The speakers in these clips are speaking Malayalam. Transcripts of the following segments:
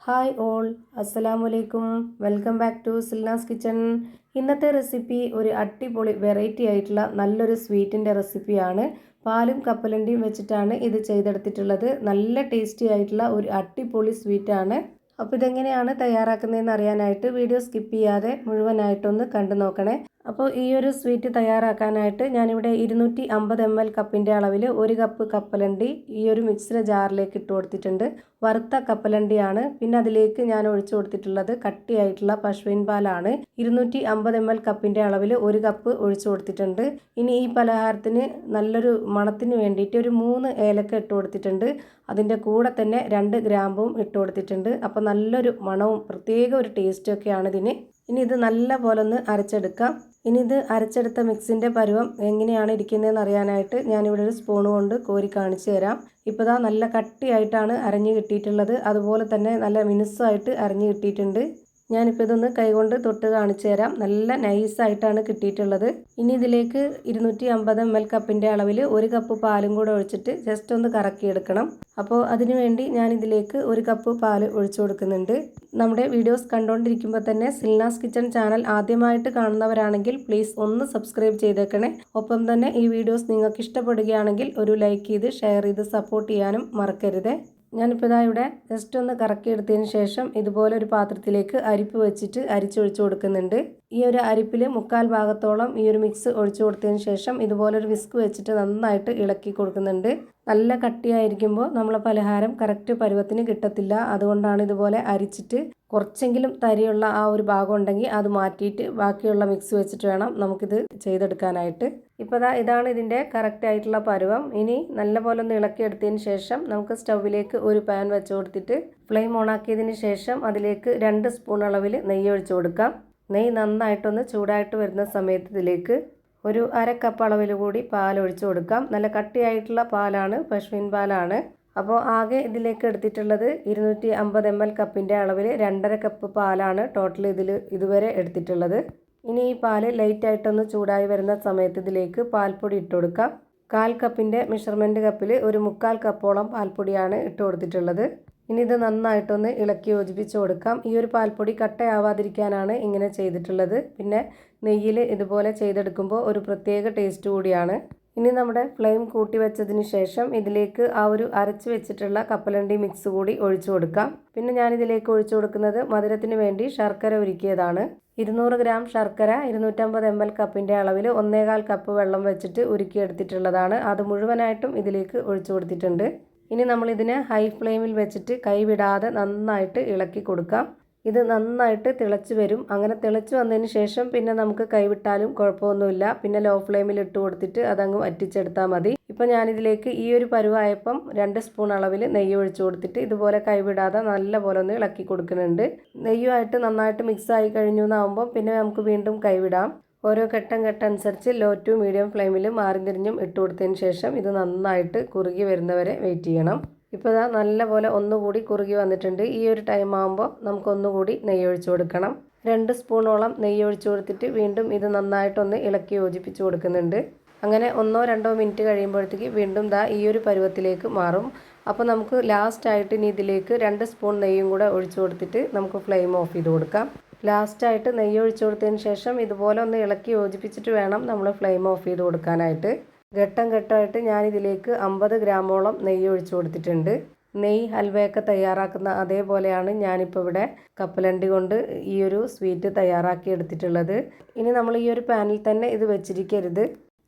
ഹായ് ഓൾ, അസ്സലാമു അലൈക്കും. Welcome back to Silnas kitchen. ഇന്നത്തെ റെസിപ്പി ഒരു അടിപൊളി വെറൈറ്റി ആയിട്ടുള്ള നല്ലൊരു സ്വീറ്റിൻ്റെ റെസിപ്പിയാണ്. പാലും കപ്പലണ്ടിയും വെച്ചിട്ടാണ് ഇത് ചെയ്തെടുത്തിട്ടുള്ളത്. നല്ല ടേസ്റ്റി ആയിട്ടുള്ള ഒരു അടിപൊളി സ്വീറ്റാണ്. അപ്പോൾ ഇതെങ്ങനെയാണ് തയ്യാറാക്കുന്നതെന്ന് അറിയാനായിട്ട് വീഡിയോ സ്കിപ്പ് ചെയ്യാതെ മുഴുവനായിട്ടൊന്ന് കണ്ടു നോക്കണേ. അപ്പോൾ ഈ ഒരു സ്വീറ്റ് തയ്യാറാക്കാനായിട്ട് ഞാനിവിടെ 250 ml കപ്പിൻ്റെ അളവിൽ 1 കപ്പ് കപ്പലണ്ടി ഈ ഒരു മിക്സിയുടെ ജാറിലേക്ക് ഇട്ട് കൊടുത്തിട്ടുണ്ട്. വറുത്ത കപ്പലണ്ടിയാണ്. പിന്നെ അതിലേക്ക് ഞാൻ ഒഴിച്ചു കൊടുത്തിട്ടുള്ളത് കട്ടിയായിട്ടുള്ള പശുവിൻ പാലാണ്. 250 ml കപ്പിൻ്റെ അളവിൽ 1 കപ്പ് ഒഴിച്ചു കൊടുത്തിട്ടുണ്ട്. ഇനി ഈ പലഹാരത്തിന് നല്ലൊരു മണത്തിന് വേണ്ടിയിട്ട് ഒരു 3 ഏലക്ക ഇട്ട് കൊടുത്തിട്ടുണ്ട്. അതിൻ്റെ കൂടെ തന്നെ 2 ഗ്രാമ്പും ഇട്ട് കൊടുത്തിട്ടുണ്ട്. അപ്പോൾ നല്ലൊരു മണവും പ്രത്യേക ഒരു ടേസ്റ്റും ഒക്കെയാണ് ഇതിന്. ഇനി ഇത് നല്ല പോലെ ഒന്ന് അരച്ചെടുക്കാം. ഇനി ഇത് അരച്ചെടുത്ത മിക്സിൻ്റെ പരുവം എങ്ങനെയാണ് ഇരിക്കുന്നതെന്ന് അറിയാനായിട്ട് ഞാനിവിടെ ഒരു സ്പൂൺ കൊണ്ട് കോരി കാണിച്ചു തരാം. ഇപ്പോൾ ദാ നല്ല കട്ടിയായിട്ടാണ് അരഞ്ഞു കിട്ടിയിട്ടുള്ളത്. അതുപോലെ തന്നെ നല്ല മിനുസമായിട്ട് അരഞ്ഞു കിട്ടിയിട്ടുണ്ട്. ഞാനിപ്പോൾ ഇതൊന്ന് കൈകൊണ്ട് തൊട്ട് കാണിച്ചു തരാം. നല്ല നൈസായിട്ടാണ് കിട്ടിയിട്ടുള്ളത്. ഇനി ഇതിലേക്ക് 250 ml കപ്പിൻ്റെ അളവിൽ 1 കപ്പ് പാലും കൂടെ ഒഴിച്ചിട്ട് ജസ്റ്റ് ഒന്ന് കറക്കിയെടുക്കണം. അപ്പോൾ അതിനു വേണ്ടി ഞാനിതിലേക്ക് 1 കപ്പ് പാൽ ഒഴിച്ചു കൊടുക്കുന്നുണ്ട്. നമ്മുടെ വീഡിയോസ് കണ്ടുകൊണ്ടിരിക്കുമ്പോൾ തന്നെ സിൽനാസ് കിച്ചൺ ചാനൽ ആദ്യമായിട്ട് കാണുന്നവരാണെങ്കിൽ പ്ലീസ് ഒന്ന് സബ്സ്ക്രൈബ് ചെയ്തേക്കണേ. ഒപ്പം തന്നെ ഈ വീഡിയോസ് നിങ്ങൾക്ക് ഇഷ്ടപ്പെടുകയാണെങ്കിൽ ഒരു ലൈക്ക് ചെയ്ത് ഷെയർ ചെയ്ത് സപ്പോർട്ട് ചെയ്യാനും മറക്കരുത്. ഞാനിപ്പോൾ ഇതാ ഇവിടെ ജസ്റ്റ് ഒന്ന് കറക്കിയെടുത്തതിന് ശേഷം ഇതുപോലെ ഒരു പാത്രത്തിലേക്ക് അരിപ്പ് വെച്ചിട്ട് അരിച്ചൊഴിച്ചു കൊടുക്കുന്നുണ്ട്. ഈ ഒരു അരിപ്പിൽ 1/4 ഭാഗത്തോളം ഈ ഒരു മിക്സ് ഒഴിച്ചു കൊടുത്തതിന് ശേഷം ഇതുപോലൊരു വിസ്ക് വെച്ചിട്ട് നന്നായിട്ട് ഇളക്കി കൊടുക്കുന്നുണ്ട്. നല്ല കട്ടിയായിരിക്കുമ്പോൾ നമ്മളെ പലഹാരം കറക്റ്റ് പരുവത്തിന് കിട്ടത്തില്ല. അതുകൊണ്ടാണ് ഇതുപോലെ അരിച്ചിട്ട് കുറച്ചെങ്കിലും തരിയുള്ള ആ ഒരു ഭാഗം ഉണ്ടെങ്കിൽ അത് മാറ്റിയിട്ട് ബാക്കിയുള്ള മിക്സ് വെച്ചിട്ട് വേണം നമുക്കിത് ചെയ്തെടുക്കാനായിട്ട്. ഇപ്പോൾ ഇതാണ് ഇതിൻ്റെ കറക്റ്റ് ആയിട്ടുള്ള പരുവം. ഇനി നല്ലപോലെ ഒന്ന് ഇളക്കിയെടുത്തതിന് ശേഷം നമുക്ക് സ്റ്റൗവിലേക്ക് ഒരു പാൻ വെച്ച് കൊടുത്തിട്ട് ഫ്ലെയിം ഓണാക്കിയതിന് ശേഷം അതിലേക്ക് 2 സ്പൂൺ അളവിൽ നെയ്യ് ഒഴിച്ചു കൊടുക്കാം. നെയ്യ് നന്നായിട്ടൊന്ന് ചൂടായിട്ട് വരുന്ന സമയത്ത് ഇതിലേക്ക് ഒരു 1/2 കപ്പ് അളവിൽ കൂടി പാൽ ഒഴിച്ചു കൊടുക്കാം. നല്ല കട്ടിയായിട്ടുള്ള പാലാണ്, പശുവിൻ പാലാണ്. അപ്പോൾ ആകെ ഇതിലേക്ക് എടുത്തിട്ടുള്ളത് 250 ml കപ്പിൻ്റെ അളവിൽ 2.5 കപ്പ് പാലാണ് ടോട്ടൽ ഇതുവരെ എടുത്തിട്ടുള്ളത്. ഇനി ഈ പാല് ലൈറ്റായിട്ടൊന്ന് ചൂടായി വരുന്ന സമയത്ത് ഇതിലേക്ക് പാൽപ്പൊടി ഇട്ട് കൊടുക്കാം. 1/4 കപ്പിൻ്റെ മെഷർമെൻറ്റ് കപ്പിൽ ഒരു 1/4 കപ്പോളം പാൽപ്പൊടിയാണ് ഇട്ട് കൊടുത്തിട്ടുള്ളത്. ഇനി ഇത് നന്നായിട്ടൊന്ന് ഇളക്കി യോജിപ്പിച്ച് കൊടുക്കാം. ഈ ഒരു പാൽപ്പൊടി കട്ടയാവാതിരിക്കാനാണ് ഇങ്ങനെ ചെയ്തിട്ടുള്ളത്. പിന്നെ നെയ്യിൽ ഇതുപോലെ ചെയ്തെടുക്കുമ്പോൾ ഒരു പ്രത്യേക ടേസ്റ്റ് കൂടിയാണ്. ഇനി നമ്മുടെ ഫ്ലെയിം കൂട്ടി വെച്ചതിന് ശേഷം ഇതിലേക്ക് ആ ഒരു അരച്ച് വെച്ചിട്ടുള്ള കപ്പലണ്ടി മിക്സ് കൂടി ഒഴിച്ചു കൊടുക്കാം. പിന്നെ ഞാനിതിലേക്ക് ഒഴിച്ചു കൊടുക്കുന്നത് മധുരത്തിന് വേണ്ടി ശർക്കര ഉരുക്കിയതാണ്. 200 ഗ്രാം ശർക്കര 250 ml കപ്പിൻ്റെ അളവിൽ 1/4 കപ്പ് വെള്ളം വെച്ചിട്ട് ഉരുക്കിയെടുത്തിട്ടുള്ളതാണ്. അത് മുഴുവനായിട്ടും ഇതിലേക്ക് ഒഴിച്ചു കൊടുത്തിട്ടുണ്ട്. ഇനി നമ്മളിതിനെ ഹൈ ഫ്ലെയിമിൽ വെച്ചിട്ട് കൈവിടാതെ നന്നായിട്ട് ഇളക്കി കൊടുക്കാം. ഇത് നന്നായിട്ട് തിളച്ച് വരും. അങ്ങനെ തിളച്ച് വന്നതിന് ശേഷം പിന്നെ നമുക്ക് കൈവിട്ടാലും കുഴപ്പമൊന്നുമില്ല. പിന്നെ ലോ ഫ്ലെയിമിൽ ഇട്ട് കൊടുത്തിട്ട് അതങ്ങ് വറ്റിച്ചെടുത്താൽ മതി. ഇപ്പം ഞാനിതിലേക്ക് ഈ ഒരു പരുവായപ്പം 2 സ്പൂൺ അളവിൽ നെയ്യ് ഒഴിച്ചു കൊടുത്തിട്ട് ഇതുപോലെ കൈവിടാതെ നല്ലപോലെ ഒന്ന് ഇളക്കി കൊടുക്കുന്നുണ്ട്. നെയ്യുമായിട്ട് നന്നായിട്ട് മിക്സ് ആയി കഴിഞ്ഞു എന്നാകുമ്പോൾ പിന്നെ നമുക്ക് വീണ്ടും കൈവിടാം. ഓരോ ഘട്ടം അനുസരിച്ച് ലോ ടു മീഡിയം ഫ്ലെയിമിൽ മാറി തിരിഞ്ഞും ഇട്ട് കൊടുത്തതിന് ശേഷം ഇത് നന്നായിട്ട് കുറുകി വരുന്നവരെ വെയിറ്റ് ചെയ്യണം. ഇപ്പോൾ ഇതാ നല്ലപോലെ ഒന്നുകൂടി കുറുകി വന്നിട്ടുണ്ട്. ഈ ഒരു ടൈം ആകുമ്പോൾ നമുക്കൊന്നുകൂടി നെയ്യ് ഒഴിച്ചു കൊടുക്കണം. 2 സ്പൂണോളം നെയ്യ് ഒഴിച്ചു കൊടുത്തിട്ട് വീണ്ടും ഇത് നന്നായിട്ടൊന്ന് ഇളക്കി യോജിപ്പിച്ച് കൊടുക്കുന്നുണ്ട്. അങ്ങനെ 1-2 മിനിറ്റ് കഴിയുമ്പോഴത്തേക്ക് വീണ്ടും ഈ ഒരു പരുവത്തിലേക്ക് മാറും. അപ്പോൾ നമുക്ക് ലാസ്റ്റായിട്ട് ഇനി ഇതിലേക്ക് 2 സ്പൂൺ നെയ്യും കൂടെ ഒഴിച്ചു കൊടുത്തിട്ട് നമുക്ക് ഫ്ലെയിം ഓഫ് ചെയ്ത് കൊടുക്കാം. ലാസ്റ്റായിട്ട് നെയ്യ് ഒഴിച്ചു കൊടുത്തതിന് ശേഷം ഇതുപോലെ ഒന്ന് ഇളക്കി യോജിപ്പിച്ചിട്ട് വേണം നമ്മൾ ഫ്ലെയിം ഓഫ് ചെയ്ത് കൊടുക്കാനായിട്ട്. ഘട്ടമായിട്ട് ഞാനിതിലേക്ക് 50 ഗ്രാമോളം നെയ്യ് ഒഴിച്ചു കൊടുത്തിട്ടുണ്ട്. നെയ്യ് ഹൽവയൊക്കെ തയ്യാറാക്കുന്ന അതേപോലെയാണ് ഞാനിപ്പോൾ ഇവിടെ കപ്പലണ്ടി കൊണ്ട് ഈ ഒരു സ്വീറ്റ് തയ്യാറാക്കി എടുത്തിട്ടുള്ളത്. ഇനി നമ്മൾ ഈ ഒരു പാനിൽ തന്നെ ഇത് വെച്ചിരിക്കരുത്.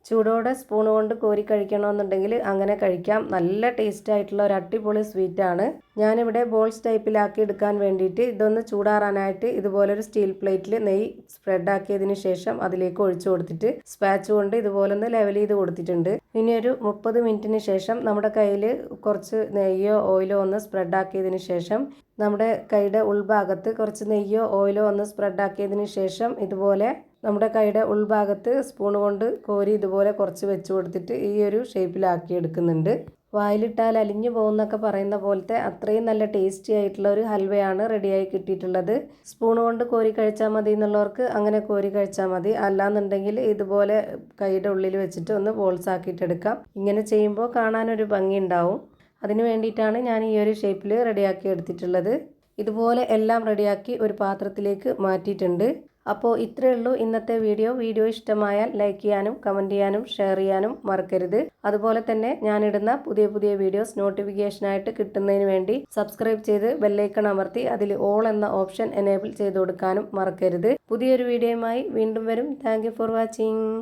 ചൂടോടെ സ്പൂൺ കൊണ്ട് കോരി കഴിക്കണമെന്നുണ്ടെങ്കിൽ അങ്ങനെ കഴിക്കാം. നല്ല ടേസ്റ്റ് ആയിട്ടുള്ള ഒരു അടിപൊളി സ്വീറ്റാണ്. ഞാനിവിടെ ബോൾസ് ടൈപ്പിലാക്കി എടുക്കാൻ വേണ്ടിയിട്ട് ഇതൊന്ന് ചൂടാറാനായിട്ട് ഇതുപോലൊരു സ്റ്റീൽ പ്ലേറ്റിൽ നെയ്യ് സ്പ്രെഡ് ആക്കിയതിന് ശേഷം അതിലേക്ക് ഒഴിച്ചു കൊടുത്തിട്ട് സ്പാച്ച് കൊണ്ട് ഇതുപോലെ ഒന്ന് ലെവൽ ചെയ്ത് കൊടുത്തിട്ടുണ്ട്. ഇനി ഒരു 30 മിനിറ്റിന് ശേഷം നമ്മുടെ കയ്യിൽ കുറച്ച് നെയ്യോ ഓയിലോ ഒന്ന് സ്പ്രെഡ് ആക്കിയതിന് ശേഷം നമ്മുടെ കൈയുടെ ഉൾഭാഗത്ത് കുറച്ച് നെയ്യോ ഓയിലോ ഒന്ന് സ്പ്രെഡ് ആക്കിയതിന് ശേഷം ഇതുപോലെ നമ്മുടെ കൈയുടെ ഉൾഭാഗത്ത് സ്പൂൺ കൊണ്ട് കോരി ഇതുപോലെ കുറച്ച് വെച്ച് കൊടുത്തിട്ട് ഈ ഒരു ഷേപ്പിലാക്കി എടുക്കുന്നുണ്ട്. വായിലിട്ടാൽ അലിഞ്ഞു പോകുന്നൊക്കെ പറയുന്ന പോലത്തെ അത്രയും നല്ല ടേസ്റ്റി ആയിട്ടുള്ള ഒരു ഹൽവയാണ് റെഡിയായി കിട്ടിയിട്ടുള്ളത്. സ്പൂൺ കൊണ്ട് കോരി കഴിച്ചാൽ മതി എന്നുള്ളവർക്ക് അങ്ങനെ കോരി കഴിച്ചാൽ മതി. അല്ലാന്നുണ്ടെങ്കിൽ ഇതുപോലെ കൈയുടെ ഉള്ളിൽ വെച്ചിട്ട് ഒന്ന് ബോൾസ് ആക്കിയിട്ടെടുക്കാം. ഇങ്ങനെ ചെയ്യുമ്പോൾ കാണാനൊരു ഭംഗി ഉണ്ടാവും. അതിന് വേണ്ടിയിട്ടാണ് ഞാൻ ഈ ഒരു ഷേപ്പിൽ റെഡിയാക്കി എടുത്തിട്ടുള്ളത്. ഇതുപോലെ എല്ലാം റെഡിയാക്കി ഒരു പാത്രത്തിലേക്ക് മാറ്റിയിട്ടുണ്ട്. അപ്പോൾ ഇത്രയേ ഉള്ളൂ ഇന്നത്തെ വീഡിയോ ഇഷ്ടമായാൽ ലൈക്ക് ചെയ്യാനും കമൻറ്റ് ചെയ്യാനും ഷെയർ ചെയ്യാനും മറക്കരുത്. അതുപോലെ തന്നെ ഞാനിടുന്ന പുതിയ വീഡിയോസ് നോട്ടിഫിക്കേഷനായിട്ട് കിട്ടുന്നതിന് വേണ്ടി സബ്സ്ക്രൈബ് ചെയ്ത് ബെല്ലൈക്കൺ അമർത്തി അതിൽ ഓൾ എന്ന ഓപ്ഷൻ എനേബിൾ ചെയ്ത് കൊടുക്കാനും മറക്കരുത്. പുതിയൊരു വീഡിയോയുമായി വീണ്ടും വരും. Thank you for watching.